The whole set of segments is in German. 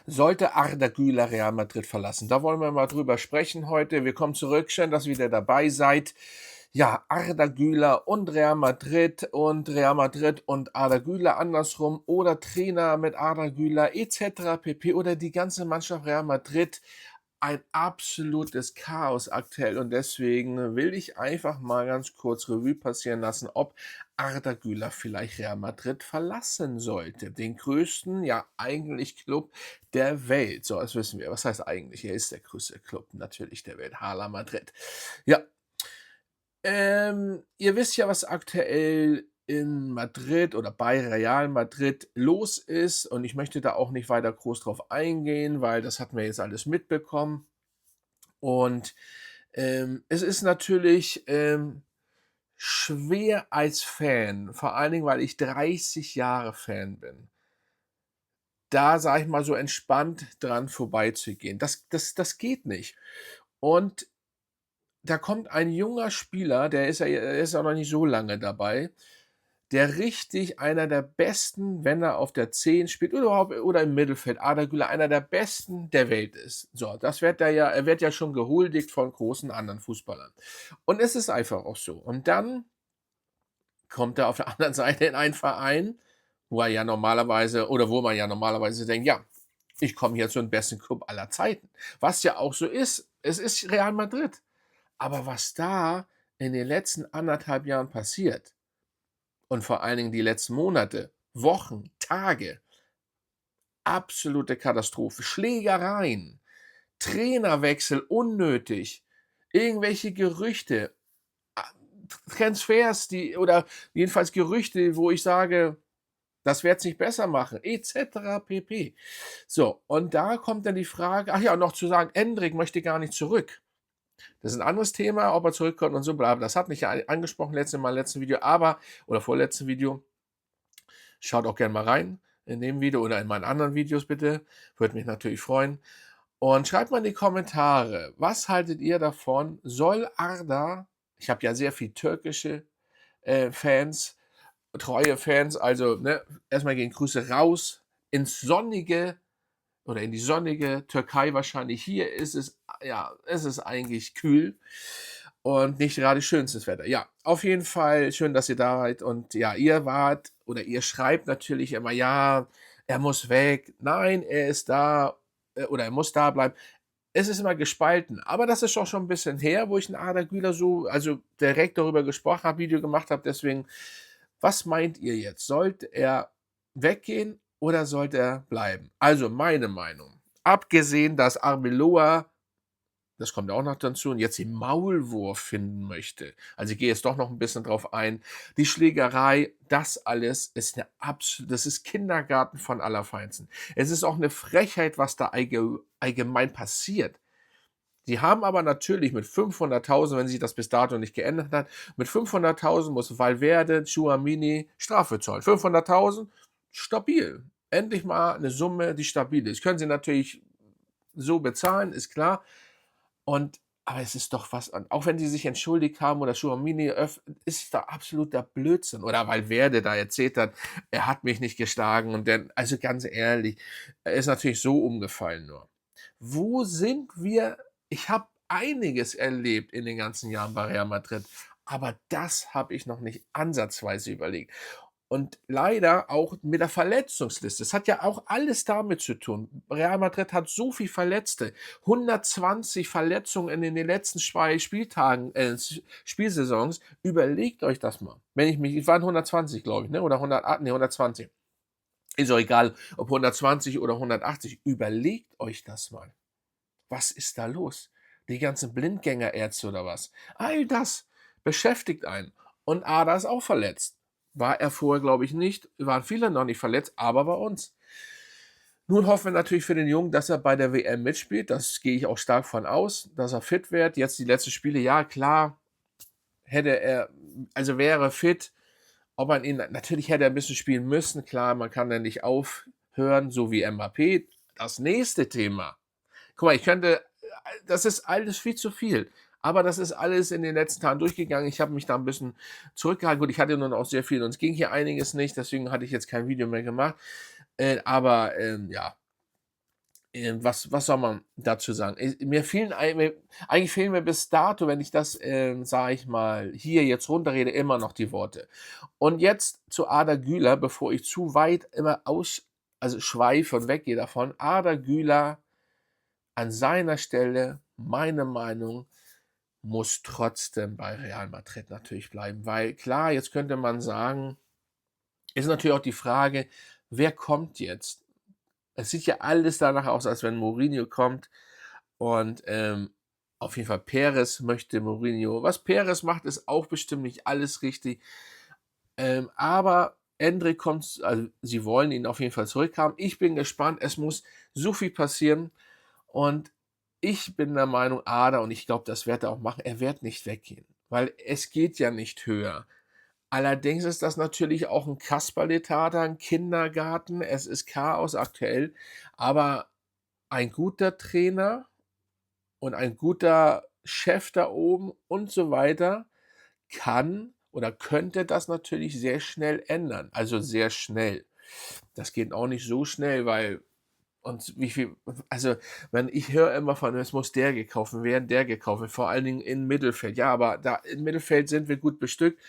Sollte Arda Güler Real Madrid verlassen? Da wollen wir mal drüber sprechen heute. Wir kommen zurück. Schön, dass ihr wieder dabei seid. Ja, Arda Güler und Real Madrid und Arda Güler andersrum oder Trainer mit Arda Güler etc. pp. Oder die ganze Mannschaft Real Madrid. Ein absolutes Chaos aktuell und deswegen will ich einfach mal ganz kurz Revue passieren lassen, ob Arda Güler vielleicht Real Madrid verlassen sollte. Den größten, ja eigentlich Club der Welt. So, das wissen wir. Was heißt eigentlich? Er ist der größte Club natürlich der Welt. Hala Madrid. Ja, ihr wisst ja, was aktuell in Madrid oder bei Real Madrid los ist und ich möchte da auch nicht weiter groß drauf eingehen, weil das hatten wir jetzt alles mitbekommen. Und, es ist natürlich, schwer als Fan, vor allen Dingen, weil ich 30 Jahre Fan bin, da, sage ich mal, so entspannt dran vorbeizugehen. Das geht nicht. Und da kommt ein junger Spieler, der ist ja noch nicht so lange dabei, der richtig einer der besten, wenn er auf der 10 spielt oder überhaupt oder im Mittelfeld, Arda Güler, einer der besten der Welt ist. So, das wird er wird ja schon gehuldigt von großen anderen Fußballern. Und es ist einfach auch so. Und dann kommt er auf der anderen Seite in einen Verein, wo er ja normalerweise oder wo man ja normalerweise denkt: „Ja, ich komme hier zum besten Club aller Zeiten." Was ja auch so ist. Es ist Real Madrid. Aber was da in den letzten 1,5 Jahren passiert und vor allen Dingen die letzten Monate, Wochen, Tage, absolute Katastrophe. Schlägereien, Trainerwechsel unnötig, irgendwelche Gerüchte, a Transfers, die oder jedenfalls Gerüchte, wo ich sage, das wird's nicht besser machen, et cetera pp. So, und da kommt dann die Frage ach ja, und noch zu sagen, Endrick möchte gar nicht zurück. Das ist 'n anderes Thema, ob er zurückkommt und so, bla bla. Das hatten wir ja angesprochen letzten Video, aber oder vorletzten Video. Schaut auch gerne mal rein in dem Video oder in meinen anderen Videos bitte. Würde mich natürlich freuen. Und schreibt mal in die Kommentare, was haltet ihr davon? Soll Arda ich habe ja sehr viel türkische, Fans, treue Fans, also, ne, erst mal gehen Grüße raus ins sonnige oder in die sonnige Türkei wahrscheinlich. Hier ist es ja, es ist eigentlich kühl und nicht gerade schönstes Wetter. Ja, auf jeden Fall schön, dass ihr da seid und ja, ihr wart oder ihr schreibt natürlich immer: „Ja, er muss weg. Nein, er ist da, oder er muss da bleiben." Es ist immer gespalten, aber das ist auch schon 'n bisschen her, wo ich 'n Arda Güler so also direkt darüber gesprochen habe, Video gemacht habe. Deswegen, was meint ihr jetzt? Sollte er weggehen oder sollte er bleiben? Also, meine Meinung, abgesehen, dass Arbeloa, das kommt ja auch noch dazu, und jetzt den Maulwurf finden möchte. Also, ich gehe jetzt doch noch 'n bisschen drauf ein. Die Schlägerei, das alles ist 'ne das ist Kindergarten von Allerfeinsten. Es ist auch 'ne Frechheit, was da allgemein passiert. Die haben aber natürlich mit 500.000, wenn sich das bis dato nicht geändert hat, mit 500.000 muss Valverde, Tchouaméni Strafe zahlen. 500.000, stabil. Endlich mal 'ne Summe, die stabil ist. Können sie natürlich so bezahlen, ist klar. Aber es ist doch was an auch wenn die sich entschuldigt haben oder Tchouaméni ist da absoluter Blödsinn. Oder Valverde da erzählt hat, er hat mich nicht geschlagen und dann also ganz ehrlich, er ist natürlich so umgefallen nur. Wo sind wir Ich habe einiges erlebt in den ganzen Jahren bei Real Madrid, aber das habe ich noch nicht ansatzweise überlegt. Und leider auch mit der Verletzungsliste. Es hat ja auch alles damit zu tun. Real Madrid hat so viel Verletzte. 120 Verletzungen in den letzten 2 Spieltagen Spielsaisons. Überlegt euch das mal. Wenn ich mich es waren 120, glaube ich, ne, oder 108 ne, 120. Ist auch egal, ob 120 oder 180. Überlegt euch das mal. Was ist da los? Die ganzen Blindgängerärzte oder was? All das beschäftigt einen. Und Ada ist auch verletzt. War er vorher, glaube ich, nicht. Waren viele noch nicht verletzt, aber bei uns. Nun hoffen wir natürlich für den Jungen, dass er bei der WM mitspielt. Das gehe ich auch stark von aus, dass er fit wird. Jetzt die letzten Spiele, ja klar, hätte er also wäre fit. Ob man ihn natürlich hätte er 'n bisschen spielen müssen. Klar, man kann ja nicht aufhören, so wie Mbappé. Das nächste Thema. Guck mal, ich könnte das ist alles viel zu viel. Aber das ist alles in den letzten Tagen durchgegangen. Ich habe mich da 'n bisschen zurückgehalten. Gut, ich hatte nun auch sehr viel und es ging hier einiges nicht, deswegen hatte ich jetzt kein Video mehr gemacht. Ja, Was soll man dazu sagen? Eigentlich fehlen mir bis dato, wenn ich das, sage ich mal, hier jetzt runterrede, immer noch die Worte. Und jetzt zu Arda Güler, bevor ich zu weit immer schweife und weggehe davon. Arda Güler an seiner Stelle, meine Meinung, muss trotzdem bei Real Madrid natürlich bleiben, weil klar, jetzt könnte man sagen, ist natürlich auch die Frage, wer kommt jetzt? Es sieht ja alles danach aus, als wenn Mourinho kommt und, auf jeden Fall Perez möchte Mourinho. Was Perez macht, ist auch bestimmt nicht alles richtig, aber Endrick kommt, also sie wollen ihn auf jeden Fall zurückhaben. Ich bin gespannt, es muss so viel passieren und ich bin der Meinung, Ada, und ich glaube, das wird er auch machen, er wird nicht weggehen, weil es geht ja nicht höher. Allerdings ist das natürlich auch ein Kasperle-Theater, 'n Kindergarten. Es ist Chaos aktuell, aber ein guter Trainer und ein guter Chef da oben und so weiter kann oder könnte das natürlich sehr schnell ändern, also sehr schnell. Das geht auch nicht so schnell, weil und wie viel also, wenn ich höre immer von: „Es muss der gekauft werden, der gekauft werden“, vor allen Dingen im Mittelfeld. Ja, aber da im Mittelfeld sind wir gut bestückt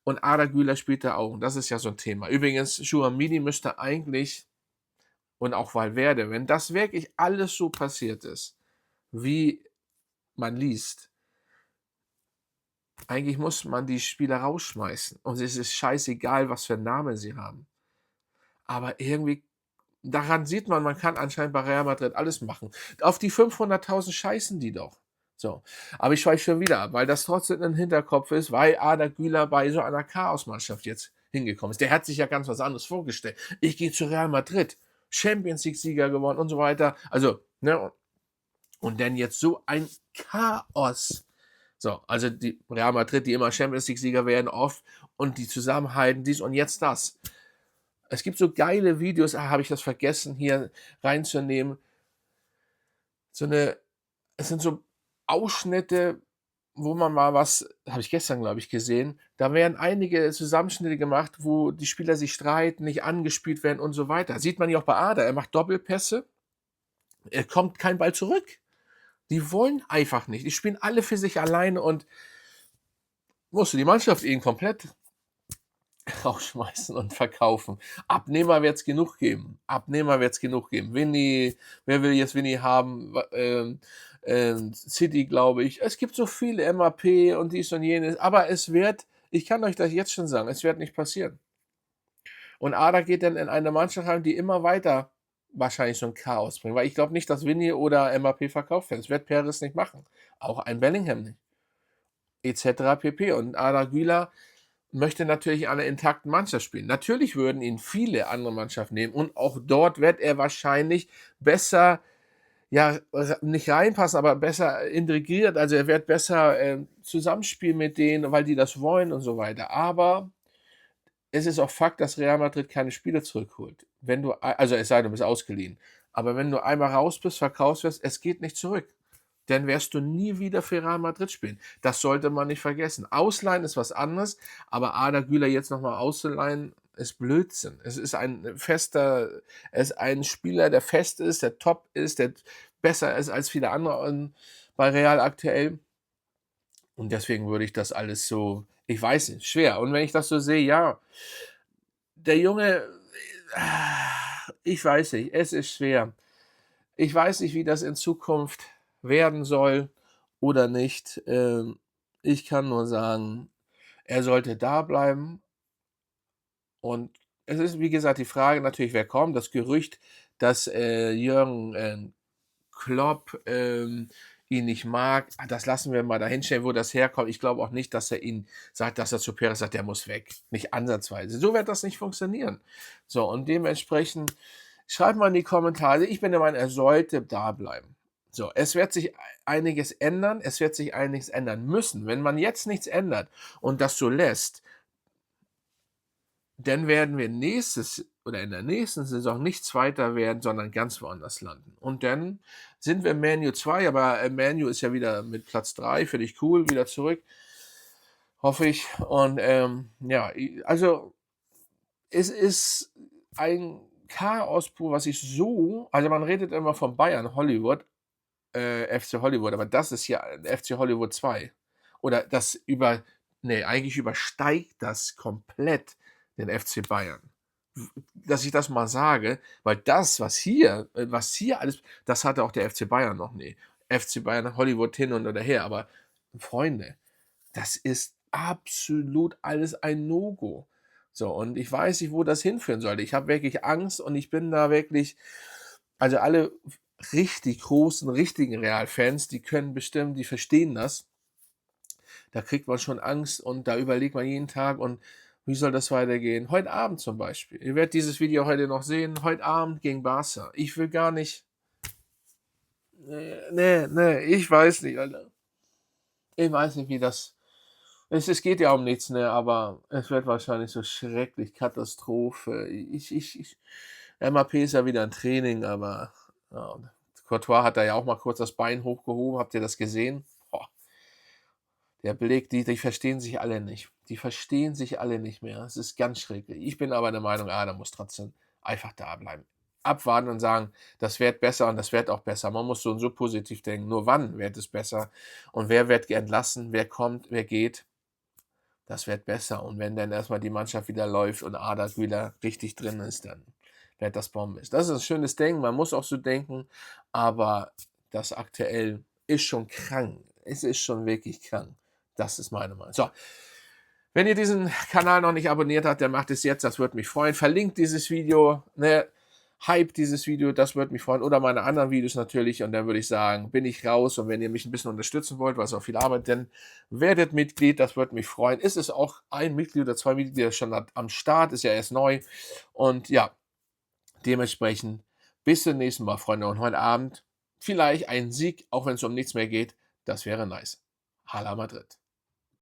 und Arda Güler spielt da auch und das ist ja so 'n Thema. Übrigens, Tchouaméni müsste eigentlich und auch Valverde, wenn das wirklich alles so passiert ist, wie man liest, eigentlich muss man die Spieler rausschmeißen und es ist scheißegal, was für 'n Namen sie haben. Aber irgendwie daran sieht man, man kann anscheinend bei Real Madrid alles machen. Auf die 500.000 scheißen die doch. So, aber ich schweife schon wieder ab, weil das trotzdem im Hinterkopf ist, weil Arda Güler bei so einer Chaosmannschaft jetzt hingekommen ist. Der hat sich ja ganz was anderes vorgestellt. Ich gehe zu Real Madrid, Champions League-Sieger gewonnen und so weiter. Also, ne, und dann jetzt so ein Chaos. So, also die Real Madrid, die immer Champions League-Sieger werden, oft und die zusammenhalten, dies und jetzt das. Es gibt so geile Videos, habe ich das vergessen hier reinzunehmen. So 'ne Es sind so Ausschnitte, wo man mal was habe ich gestern, glaube ich, gesehen. Da werden einige Zusammenschnitte gemacht, wo die Spieler sich streiten, nicht angespielt werden und so weiter. Sieht man ja auch bei Ada, er macht Doppelpässe, er kommt kein Ball zurück. Die wollen einfach nicht. Die spielen alle für sich alleine und musste die Mannschaft eben komplett rausschmeißen und verkaufen. Abnehmer wird's genug geben. Abnehmer wird's genug geben. Vinny, wer will jetzt Vinny haben? City, glaube ich. Es gibt so viele MAP und dies und jenes, aber ich kann euch das jetzt schon sagen, es wird nicht passieren. Und Ada geht dann in eine Mannschaft rein, die immer weiter wahrscheinlich so ein Chaos bringt, weil ich glaube nicht, dass Vinny oder MAP verkauft werden. Das wird Perez nicht machen. Auch ein Bellingham nicht. Et pp. Und Arda Güler möchte natürlich an 'ner intakten Mannschaft spielen. Natürlich würden ihn viele andere Mannschaften nehmen und auch dort wird er wahrscheinlich besser, ja, nicht reinpassen, aber besser integriert. Also, er wird besser, zusammenspielen mit denen, weil die das wollen und so weiter. Aber es ist auch Fakt, dass Real Madrid keine Spieler zurückholt. Wenn du also, es sei denn, du bist ausgeliehen. Aber wenn du einmal raus bist, verkauft wirst, es geht nicht zurück. Dann wirst du nie wieder für Real Madrid spielen. Das sollte man nicht vergessen. Ausleihen ist was anderes, aber Arda Güler jetzt noch mal auszuleihen, ist Blödsinn. Er ist ein Spieler, der fest ist, der top ist, der besser ist als viele andere bei Real aktuell. Und deswegen würde ich das alles so, ich weiß nicht, schwer. Und wenn ich das so sehe, ja, der Junge, ich weiß nicht, es ist schwer. Ich weiß nicht, wie das in Zukunft werden soll oder nicht. Ich kann nur sagen, er sollte da bleiben und es ist, wie gesagt, die Frage natürlich, wer kommt. Das Gerücht, dass, Jürgen, Klopp, ihn nicht mag, das lassen wir mal dahinstellen, wo das herkommt. Ich glaube auch nicht, dass er ihn sagt, dass er zu Perez sagt: „Der muss weg.“ Nicht ansatzweise. So wird das nicht funktionieren. So, und dementsprechend schreibt mal in die Kommentare. Ich bin der Meinung, er sollte da bleiben. So, es wird sich einiges ändern. Es wird sich einiges ändern müssen. Wenn man jetzt nichts ändert und das so lässt, dann werden wir nächstes oder in der nächsten Saison nicht Zweiter werden, sondern ganz woanders landen. Und dann sind wir Man U 2, aber Man U ist ja wieder mit Platz 3, finde ich cool, wieder zurück, hoffe ich. Und ja, also es ist ein Chaos pur, was ich so also, man redet immer von Bayern Hollywood, FC Hollywood, aber das ist ja FC Hollywood 2. Oder das eigentlich übersteigt das komplett den FC Bayern. Dass ich das mal sage, weil das, was hier alles das hatte auch der FC Bayern noch nie. FC Bayern Hollywood hin und oder her, aber Freunde, das ist absolut alles ein No-Go. So, und ich weiß nicht, wo das hinführen sollte. Ich habe wirklich Angst und ich bin da wirklich also, alle richtig großen, richtigen Real-Fans, die verstehen das. Da kriegt man schon Angst und da überlegt man jeden Tag: „Und wie soll das weitergehen?“ Heute Abend zum Beispiel. Ihr werdet dieses Video heute noch sehen. Heute Abend gegen Barca. Ich will gar nicht ne, ich weiß nicht, Alter. Ich weiß nicht, wie das es geht ja um nichts, ne, aber es wird wahrscheinlich so schrecklich, Katastrophe. MAP ist ja wieder im Training, aber ja, und Courtois hat da ja auch mal kurz das Bein hochgehoben. Habt ihr das gesehen? Boah, der Beleg, die verstehen sich alle nicht. Die verstehen sich alle nicht mehr. Es ist ganz schrecklich. Ich bin aber der Meinung, da muss trotzdem einfach da bleiben. Abwarten und sagen: „Das wird besser und das wird auch besser.“ Man muss so und so positiv denken. Nur wann wird es besser? Und wer wird entlassen? Wer kommt? Wer geht? Das wird besser. Und wenn dann erstmal die Mannschaft wieder läuft und Arda wieder richtig drin ist, dann wird das Bombe. Das ist ein schönes Denken, man muss auch so denken, aber das aktuell ist schon krank. Es ist schon wirklich krank. Das ist meine Meinung. So, wenn ihr diesen Kanal noch nicht abonniert habt, dann macht es jetzt, das würde mich freuen. Verlinkt dieses Video, ne? Hype dieses Video, das würde mich freuen. Oder meine anderen Videos natürlich. Und dann würde ich sagen, bin ich raus. Und wenn ihr mich ein bisschen unterstützen wollt, was auch viel Arbeit, dann werdet Mitglied, das würde mich freuen. Ist es auch ein Mitglied oder zwei Mitglieder schon am Start, ist ja erst neu. Und ja, dementsprechend bis zum nächsten Mal, Freunde. Und heute Abend vielleicht ein Sieg, auch wenn es um nichts mehr geht. Das wäre nice. Hala Madrid.